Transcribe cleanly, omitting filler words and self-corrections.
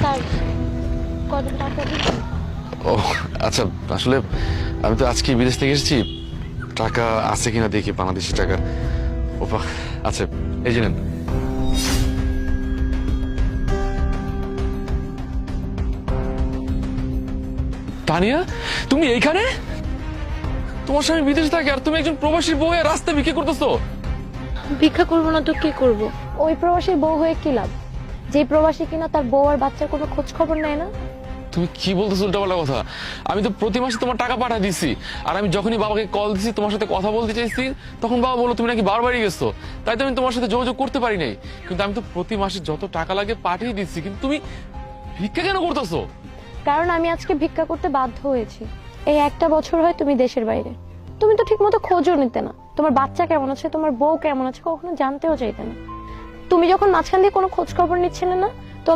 Sir কত টাকা দিবেন? ও আচ্ছা, আসলে আমি তো আজকে বিদেশ থেকে এসেছি, টাকা আছে কিনা দেখি, বাংলাদেশি টাকা। ওপা আচ্ছা, এই যে নেন। তানিয়া, তুমি এইখানে? তোমার স্বামী বিদেশে থাকে আর তুমি একজন প্রবাসী বউ হয়ে রাস্তায় বিক্রি করতেছো? ভিক্ষা করবো না তো কি করব? ওই প্রবাসীর বউ হয়ে কি লাভ, যে প্রবাসী কিনা তার বউ আর বাচ্চার কোনো খোঁজ খবর নেয় না। তুমি কি বলতেছো উল্টাপাল্টা কথা? আমি তো প্রতি মাসে তোমার টাকা পাঠিয়ে দিছি, আর আমি যখনই বাবাকে কল দিছি তোমার সাথে কথা বলতে চাইছি, তখন বাবা বললো তুমি নাকি বারবারই গেছো, তাই তো আমি তোমার সাথে যোগাযোগ করতে পারি নাই। কিন্তু আমি তো প্রতি মাসে যত টাকা লাগে পাঠিয়ে দিচ্ছি, কিন্তু তুমি ভিক্ষা কেন করতেছো? কারণ আমি আজকে ভিক্ষা করতে বাধ্য হয়েছি। এই একটা বছর হয় তুমি দেশের বাইরে, তুমি তো ঠিক মতো খোঁজও নিতে না। তোমার বাচ্চা কেমন আছে, তোমার বউ কেমন আছে কখনো জানতেও চাইতে না। তুমি যখন মাঝখান দিয়ে কোনো খোঁজ খবর নিচ্ছিলে না, তো